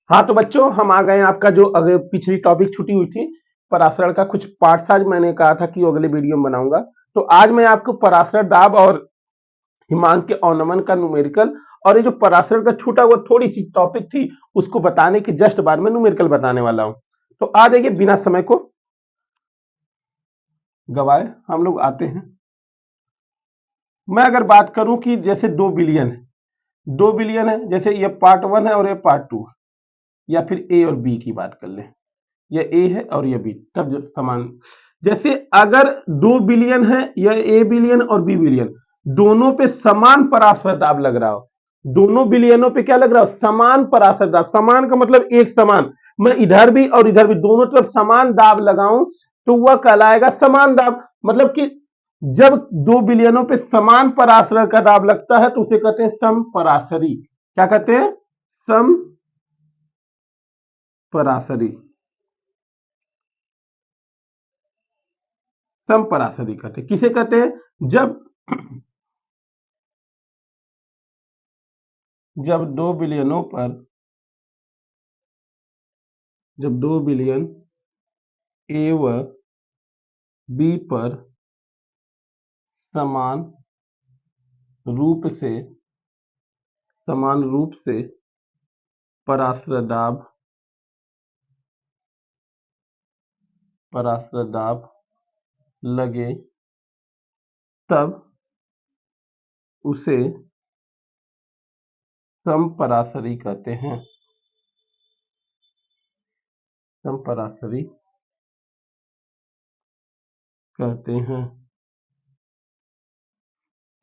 हाँ तो बच्चों हम आ गए हैं, आपका जो अगर पिछली टॉपिक छुटी हुई थी पराशरण का कुछ पार्ट्स आज मैंने कहा था कि वो अगले वीडियो में बनाऊंगा। तो आज मैं आपको पराशरण दाब और हिमांक के अवनमन का न्यूमेरिकल और ये जो पराशरण का छूटा हुआ थोड़ी सी टॉपिक थी उसको बताने के जस्ट बाद में न्यूमेरिकल बताने वाला हूं। तो आ जाइए बिना समय को गवाए हम लोग आते हैं। मैं अगर बात करूं कि जैसे 2 बिलियन है, 2 बिलियन है, जैसे ये पार्ट 1 है और ये पार्ट 2 है, या फिर ए और बी की बात कर लें, ये ए है और ये बी, तब जो समान जैसे अगर 2 बिलियन है, यह ए बिलियन और बी बिलियन दोनों पे समान पराशर दाब लग रहा हो, दोनों बिलियनों पे क्या लग रहा हो, समान पराशर दाब। समान का मतलब एक समान, मैं इधर भी और इधर भी दोनों तरफ समान दाब लगाऊं तो वह कहलाएगा समान दाब। मतलब कि जब 2 बिलियनों पे समान पराशर का दाब लगता है तो उसे कहते हैं सम पराशरी। क्या कहते हैं? सम पराशरी। सम पराशरी कहते हैं किसे कहते हैं? जब 2 बिलियनों पर, जब 2 बिलियन ए व बी पर समान रूप से, समान रूप से पराशर दाब, पराशर दाब लगे तब उसे सम पराशरी कहते हैं। सम पराशरी कहते हैं।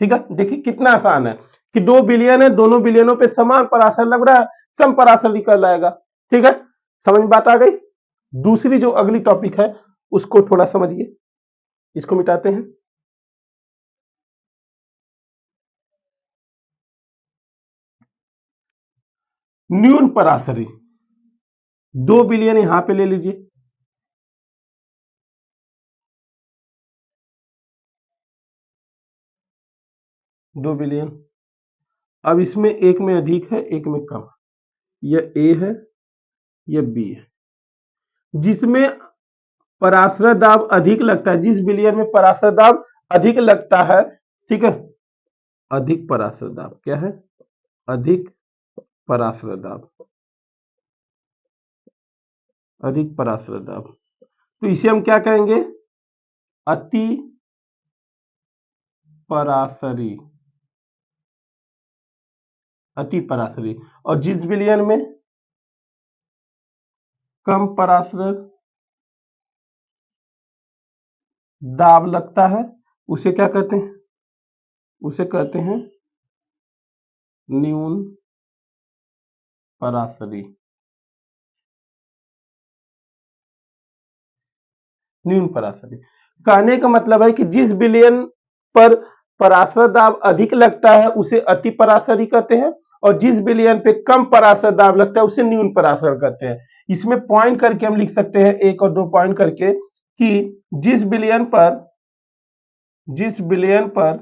ठीक है, देखिए कितना आसान है कि 2 बिलियन है, दोनों बिलियनों पे समान पराशर लग रहा है, सम पराशरी कहलाएगा। ठीक है, समझ में बात आ गई। दूसरी जो अगली टॉपिक है उसको थोड़ा समझिए, इसको मिटाते हैं। न्यून पराशरी, 2 बिलियन यहां पे ले लीजिए, 2 बिलियन। अब इसमें एक में अधिक है, एक में कम। यह ए है, यह बी है। जिसमें पराशर दाब अधिक लगता है, जिस बिलियन में पराशर दाब अधिक लगता है, ठीक है, अधिक पराशर दाब क्या है? अधिक पराशर दाब, अधिक पराशर दाब, तो इसे हम क्या कहेंगे? अति पराशरी, अति पराशरी। और जिस बिलियन में कम पराशर दाब लगता है उसे क्या कहते हैं? उसे कहते हैं न्यून पराशरी। न्यून पराशरी कहने का मतलब है कि जिस बिलियन पर पराशर दाब अधिक लगता है उसे अति पराशरी कहते हैं, और जिस बिलियन पे कम पराशर दाब लगता है उसे न्यून पराशर कहते हैं। इसमें पॉइंट करके हम लिख सकते हैं, 1 और 2 पॉइंट करके, कि जिस बिलियन पर, जिस बिलियन पर,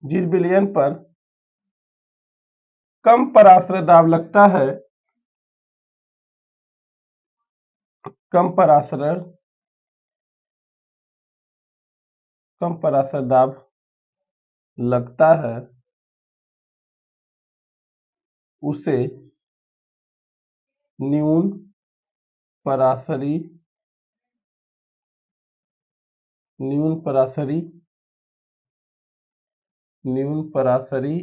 जिस बिलियन पर कम पराशर दाब लगता है, कम पराशर, कम पराशर दाब लगता है उसे न्यून पराशरी, न्यून पराशरी, न्यून पराशरी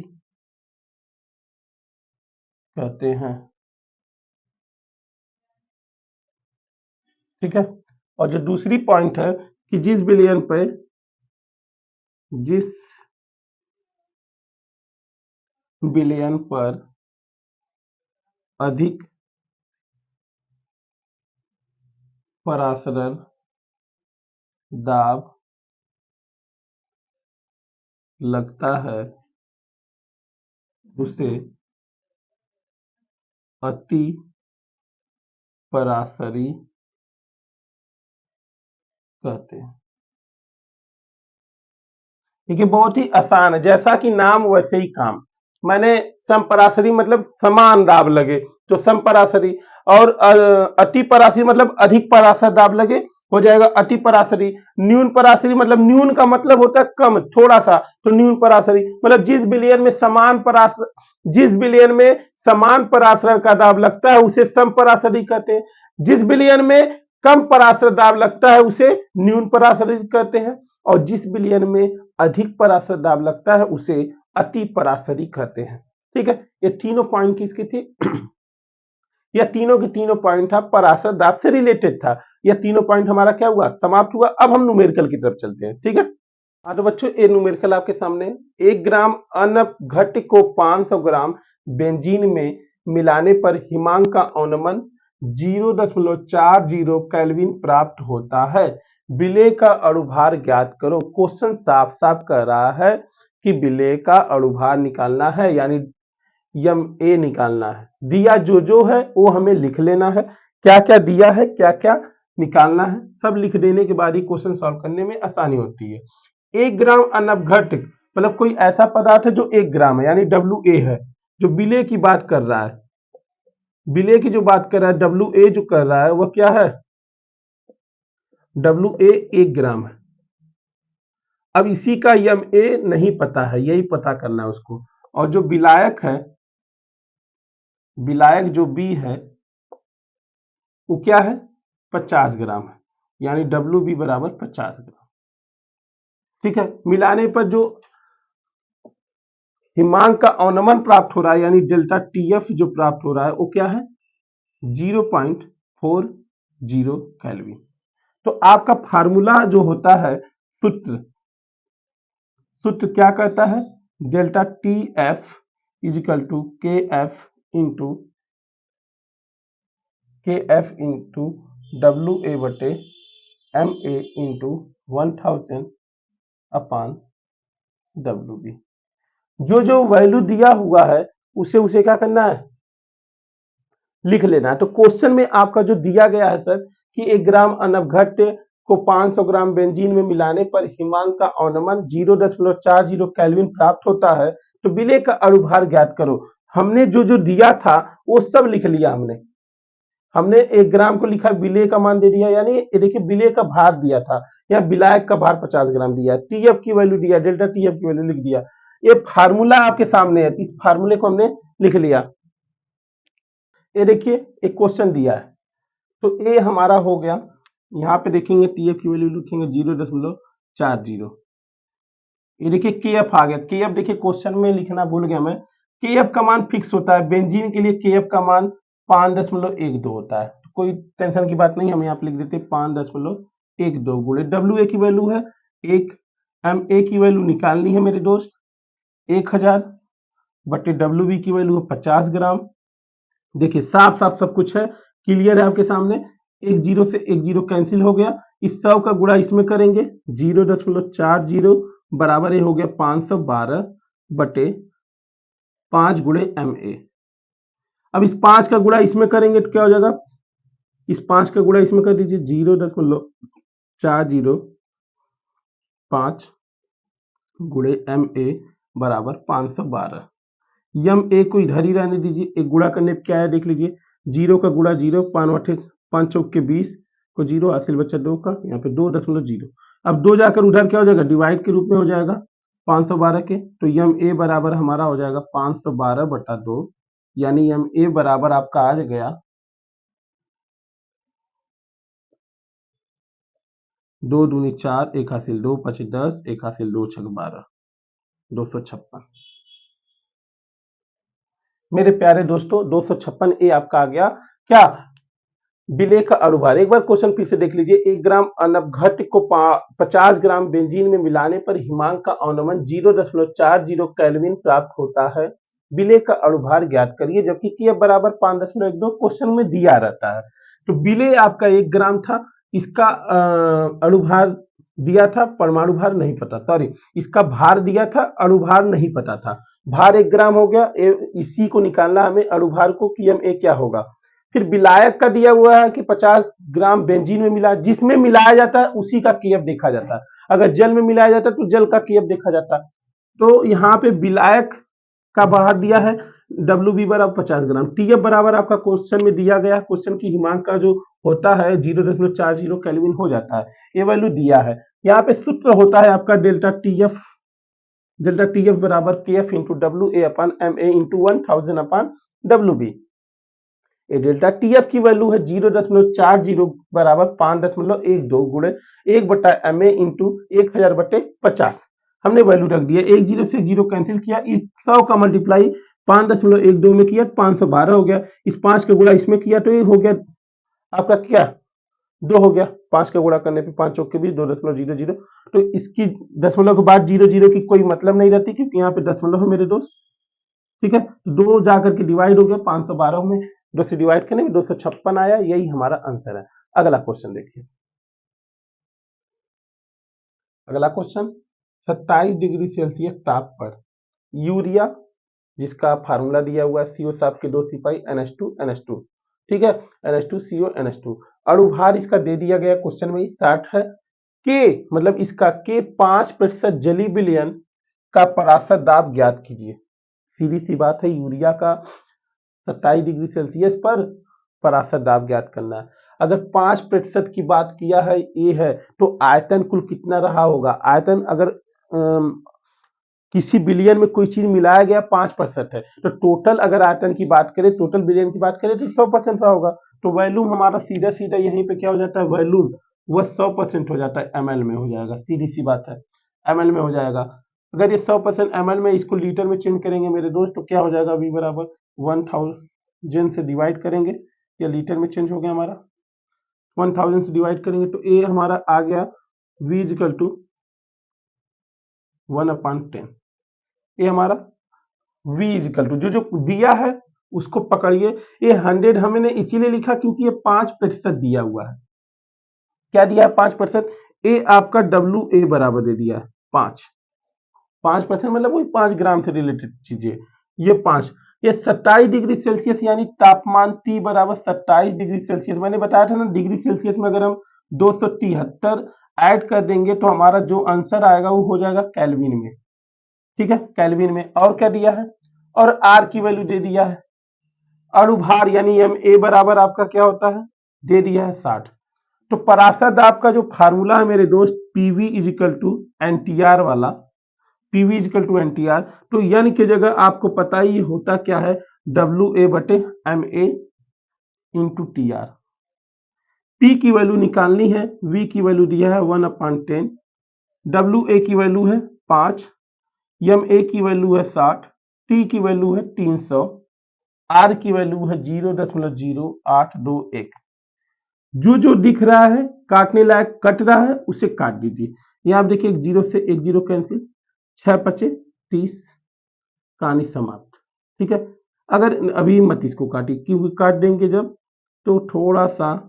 कहते हैं। ठीक है, और जो दूसरी पॉइंट है कि जिस बिलियन पे, जिस बिलियन पर अधिक पराशर दाब लगता है उसे अति पराशरी कहते हैं। देखिए बहुत ही आसान है, जैसा कि नाम वैसे ही काम। मैंने सम पराशरी मतलब समान दाब लगे, तो समपराशरी। और अति पराशरी मतलब अधिक पराशर दाब लगे, हो जाएगा अति पराशरी। न्यून पराशरी मतलब न्यून का मतलब होता है कम, थोड़ा सा, तो न्यून पराशरी मतलब जिस विलयन में समान पराशर का दाब लगता है उसे समपराशरी कहते हैं। जिस विलयन में कम पराशर दाब लगता है उसे न्यून पराशरी कहते हैं, और जिस विलयन में अधिक पराशर दाब लगता है उसे अति पराशरी कहते हैं। ठीक है, ये तीनों पॉइंट किसकी थी? यह तीनों के तीनों पॉइंट था पराशर दाब से रिलेटेड था। यह तीनों पॉइंट हमारा क्या हुआ? समाप्त हुआ। अब हम न्यूमेरिकल की तरफ चलते हैं। ठीक है, हाँ तो बच्चों ये न्यूमेरिकल आपके सामने। 1 ग्राम अनपघट्य को 500 ग्राम बेंजीन में मिलाने पर हिमांक का औनमन 0.40 केल्विन प्राप्त होता है। विलेय का अणुभार ज्ञात करो। क्वेश्चन साफ साफ कह रहा है कि विलेय का अणुभार निकालना है, यानी MA निकालना है। दिया जो है वो हमें लिख लेना है, क्या क्या दिया है, क्या क्या निकालना है, सब लिख देने के बाद ही क्वेश्चन सॉल्व करने में आसानी होती है। 1 ग्राम अनपघट्य मतलब कोई ऐसा पदार्थ है जो 1 ग्राम है, यानी WA है। जो विलेय की बात कर रहा है, विलेय की जो बात कर रहा है, WA जो कर रहा है वह क्या है? WA 1 ग्राम है। अब इसी का MA नहीं पता है, यही पता करना है उसको। और जो विलायक है, विलायक जो B है वो क्या है? 50 ग्राम है, यानी WB बराबर 50 ग्राम। ठीक है, मिलाने पर जो हिमांक का औनमन प्राप्त हो रहा है, यानी डेल्टा TF जो प्राप्त हो रहा है वो क्या है? 0.40 केल्विन। तो आपका फार्मूला जो होता है, सूत्र क्या कहता है? Delta TF equal to KF into WA बटे MA इंटू 1000 अपान WB। जो वैल्यू दिया हुआ है उसे क्या करना है? लिख लेना है। तो क्वेश्चन में आपका जो दिया गया है सर कि 1 ग्राम अनपघट्य को 500 ग्राम बेंजीन में मिलाने पर हिमांक का औनमन 0.40 केल्विन प्राप्त होता है, तो विलेय का अणुभार ज्ञात करो। हमने जो दिया था वो सब लिख लिया। हमने 1 ग्राम को लिखा, विलेय का मान दे दिया, यानी ये देखिए विलेय का भार दिया था, या विलायक का भार 50 ग्राम दिया, TF की वैल्यू दिया, डेल्टा TF की वैल्यू लिख दिया। ये फार्मूला आपके सामने है, इस फार्मूले को हमने लिख लिया। ये देखिए एक क्वेश्चन दिया है, तो ए हमारा हो गया। यहाँ पे देखेंगे TF की वैल्यू लिखेंगे 0.40। ये देखिए KF आ गया। KF देखिए क्वेश्चन में लिखना भूल गया मैं, KF का मान फिक्स होता है। बेंजीन के लिए KF का मान 5.12 होता है, तो कोई टेंशन की बात नहीं, हम यहाँ पे लिख देते 5.12 गुणे WA की वैल्यू है 1, MA की वैल्यू निकालनी है मेरे दोस्त 1000 बटे WB की वैल्यू है 50 ग्राम। देखिए साफ साफ सब कुछ है, क्लियर है आपके सामने। 1 0 से 1 0 कैंसिल हो गया, इस 100 का गुणा इसमें करेंगे 0.40 बराबर ये हो गया 512 बटे 5 गुणे MA। अब इस 5 का गुणा इसमें करेंगे तो क्या हो जाएगा? इस 5 का गुणा इसमें कर दीजिए 0.405 गुणे MA बराबर 512। MA को इधर ही रहने दीजिए, एक गुणा करने पे क्या है देख लीजिए, 0 का गुणा 0, 5 चौक के 20 को 0, हासिल बच्चा 2 का, यहाँ पे 2.0। अब 2 जाकर उधर क्या हो जाएगा? डिवाइड के रूप में हो जाएगा 512 के, तो MA बराबर हमारा हो जाएगा 512 बटा 2, यानी MA बराबर आपका आ गया 2 दूनी 4, 1 हासिल 2, 5 10, 1 हासिल 2 6 12, 256। मेरे प्यारे दोस्तों 256 ए आपका आ गया। क्या? विलेय का अणुभार। एक बार क्वेश्चन फिर से देख लीजिए। 1 ग्राम अनपघट्य को 50 ग्राम बेंजीन में मिलाने पर हिमांक का औनमन 0.40 केल्विन प्राप्त होता है। विलेय का अणुभार ज्ञात करिए, जबकि KF बराबर 5.12 क्वेश्चन में दिया रहता है। तो विलेय आपका 1 ग्राम था, इसका अणुभार दिया था, परमाणु भार नहीं पता, सॉरी इसका भार दिया था, अणुभार नहीं पता था। भार 1 ग्राम हो गया, इसी को निकालना हमें अणुभार को कि MA क्या होगा। फिर विलायक का दिया हुआ है कि 50 ग्राम बेंजीन में मिला, जिसमें मिलाया जाता है उसी का KF देखा जाता है। अगर जल में मिलाया जाता है तो जल का KF देखा जाता है। तो यहाँ पे विलायक का भार दिया है, WB बराबर 50 ग्राम। TF बराबर आपका क्वेश्चन में दिया गया, क्वेश्चन की हिमांक का जो होता है 0.40 केल्विन हो जाता है, ये वैल्यू दिया है। यहाँ पे सूत्र होता है आपका डेल्टा TF बराबर KF इंटू WA अपन MA इंटू 1000 अपन WB। ये डेल्टा TF की वैल्यू है 0.40 बराबर 5.12 गुणे 1/MA इंटू 1000/50। हमने वैल्यू रख दिया, एक जीरो से जीरो कैंसिल किया, इस 100 का मल्टीप्लाई 5.12 में किया 512 हो गया, इस 5 का गुणा इसमें किया तो ये हो गया आपका क्या 2 हो गया, 5 का गुणा करने पे 5 चौक के 20 2.00। तो इसकी दशमलव के बाद 00 की कोई मतलब नहीं रहती क्योंकि यहाँ पे दशमलव है मेरे दोस्त। ठीक है, दो जाकर के डिवाइड हो गया 512 में, 2 से डिवाइड करने में 256 आया, यही हमारा आंसर है। अगला क्वेश्चन देखिए, अगला क्वेश्चन 27 डिग्री सेल्सियस ताप पर यूरिया, जिसका फार्मूला दिया हुआ है CO साहब के 2 सिपाही NH2 ठीक है, NH2CO NH2। अणुभार इसका दे दिया गया क्वेश्चन में 60 है। के मतलब इसका के 5% जली विलयन का परासर दाब ज्ञात कीजिए। सीधी सी बात है, यूरिया का 27 डिग्री सेल्सियस पर परासर दाब ज्ञात करना है। अगर 5% की बात किया है ए है, तो आयतन कुल कितना रहा होगा। आयतन अगर किसी बिलियन में कोई चीज मिलाया गया 5% है, तो टोटल अगर आयतन की बात करें, टोटल बिलियन की बात करें तो 100% रहा होगा। तो वॉल्यूम हमारा सीधा सीधा यहीं पे क्या हो जाता है, वॉल्यूम वह 100% हो जाता है, ml में हो जाएगा। सीधी सी बात है, ml में हो जाएगा। अगर ये 100% ml में, इसको लीटर में चेंज करेंगे मेरे दोस्त, तो क्या हो जाएगा, v बराबर 1000 से डिवाइड करेंगे, या लीटर में चेंज हो गया हमारा, 1000 से डिवाइड करेंगे तो ये हमारा आ गया v इक्वल टू 1/10। ये हमारा v इक्वल टू जो दिया है उसको पकड़िए। ये 100 हमने इसीलिए लिखा क्योंकि ये 5% दिया हुआ है। क्या दिया है, 5%। ये आपका WA बराबर दे दिया है 5% मतलब वही 5 ग्राम से रिलेटेड चीजें। ये 5, ये 27 डिग्री सेल्सियस यानी तापमान T बराबर 27 डिग्री सेल्सियस। मैंने बताया था ना, डिग्री सेल्सियस में अगर हम 273 ऐड कर देंगे तो हमारा जो आंसर आएगा वो हो जाएगा केल्विन में। ठीक है, केल्विन में। और क्या दिया है, और R की वैल्यू दे दिया है। अणुभार यानी MA बराबर आपका क्या होता है, दे दिया है 60। तो परासर दाब का जो फार्मूला है मेरे दोस्त, PV इक्वल टू NTR वाला, PV इक्वल टू NTR, तो N की जगह आपको पता ही होता क्या है, WA/MA इंटू TR। P की वैल्यू निकालनी है, V की वैल्यू दिया है 1/10, WA की वैल्यू है 5, MA की वैल्यू है 60, T की वैल्यू है 300, R की वैल्यू है 0.0821। जो दिख रहा है काटने लायक कट रहा है उसे काट दीजिए। ये आप देखिए, एक जीरो से एक जीरो कैंसिल, 6×5=30, कहानी समाप्त। ठीक है, अगर अभी मत इसको काटिए क्योंकि काट देंगे जब तो थोड़ा सा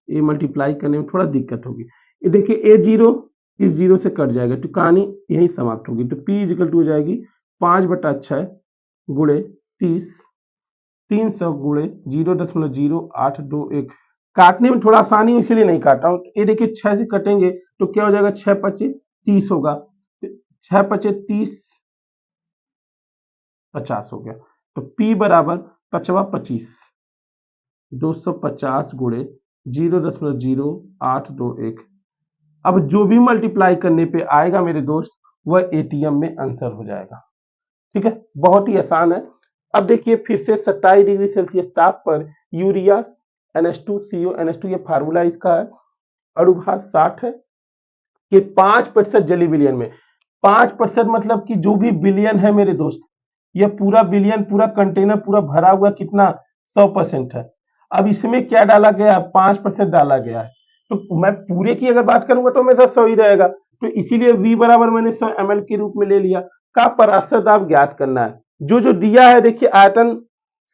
ये मल्टीप्लाई करने में थोड़ा दिक्कत होगी। ये देखिए, ए जीरो इस जीरो से कट जाएगा तो कहानी यही समाप्त होगी। तो P इक्वल टू हो जाएगी 5/6 गुणे 30, 300 गुणे 0.0821। काटने में थोड़ा आसानी हो इसलिए नहीं काटा हूं। ये देखिए 6 से कटेंगे तो क्या हो जाएगा, 6×5=30 होगा, 6×5=30, 50 हो गया। तो P बराबर 5×25, 250 गुणे 0.0821। अब जो भी मल्टीप्लाई करने पे आएगा मेरे दोस्त, वह ATM में आंसर हो जाएगा। ठीक है, बहुत ही आसान है। अब देखिए फिर से 27 डिग्री सेल्सियस ताप पर यूरिया NH2CO NH2, ये फार्मूला इसका है। अणुभार 60 है कि 5% जली विलयन में, 5% मतलब कि जो भी बिलियन है मेरे दोस्त, ये पूरा बिलियन, पूरा कंटेनर पूरा भरा हुआ कितना, 100% है। अब इसमें क्या डाला गया है, 5% डाला गया है। तो मैं पूरे की अगर बात करूंगा तो हमेशा 100 ही रहेगा, तो इसीलिए V बराबर मैंने 100 ml के रूप में ले लिया। का परासर दाब ज्ञात करना है। जो दिया है देखिए, आयतन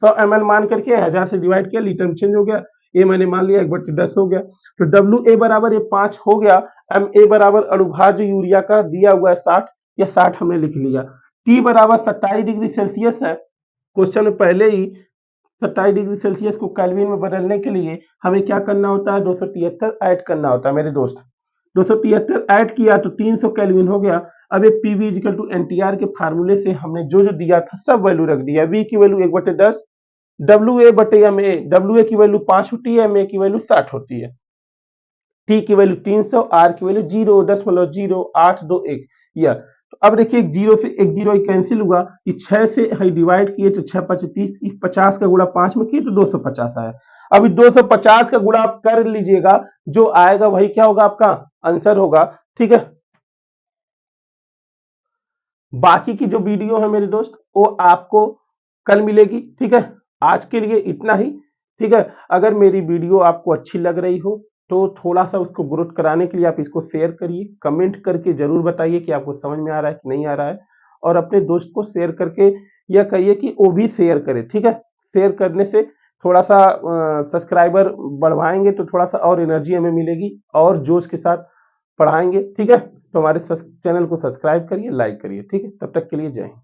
100 ml मान करके 1000 से डिवाइड किया, लीटर में चेंज हो गया, ये मैंने मान लिया 1/10 हो गया। तो WA बराबर ये 5 हो गया, MA बराबर अणुभार जो यूरिया का दिया हुआ है 60, या 60 हमने लिख लिया। T बराबर 27 डिग्री सेल्सियस है, क्वेश्चन में पहले ही 27 डिग्री सेल्सियस को केल्विन में बदलने के लिए हमें क्या करना होता है, 273 ऐड करना होता है मेरे दोस्त। 273 ऐड किया तो 300 केल्विन हो गया। अब ये पीवी इजिकल टू एनटीआर के फार्मूले से हमने जो जो दिया था सब वैल्यू रख दिया। वी की वैल्यू 1/10, डब्ल्यू ए बटे एम ए, डब्ल्यू ए की वैल्यू 5 होती है, एम ए की वैल्यू 60 होती है, टी की वैल्यू 300, आर की वैल्यू 0.0821 या तो अब देखिए जीरो से एक जीरो कैंसिल हुआ, कि 6 से डिवाइड किए तो 6 5 30, 50 का गुणा 5 में किए तो 250 आया। अभी 250 का गुणा आप कर लीजिएगा, जो आएगा वही क्या होगा, आपका आंसर होगा। ठीक है, बाकी की जो वीडियो है मेरे दोस्त वो आपको कल मिलेगी। ठीक है, आज के लिए इतना ही। ठीक है, अगर मेरी वीडियो आपको अच्छी लग रही हो तो थोड़ा सा उसको ग्रोथ कराने के लिए आप इसको शेयर करिए, कमेंट करके जरूर बताइए कि आपको समझ में आ रहा है कि नहीं आ रहा है, और अपने दोस्त को शेयर करके यह कहिए कि वो भी शेयर करे। ठीक है, शेयर करने से थोड़ा सा सब्सक्राइबर बढ़वाएंगे तो थोड़ा सा और एनर्जी हमें मिलेगी और जोश के साथ पढ़ाएंगे। ठीक है, तो हमारे चैनल को सब्सक्राइब करिए, लाइक करिए। ठीक है, तब तक के लिए जय हिंद।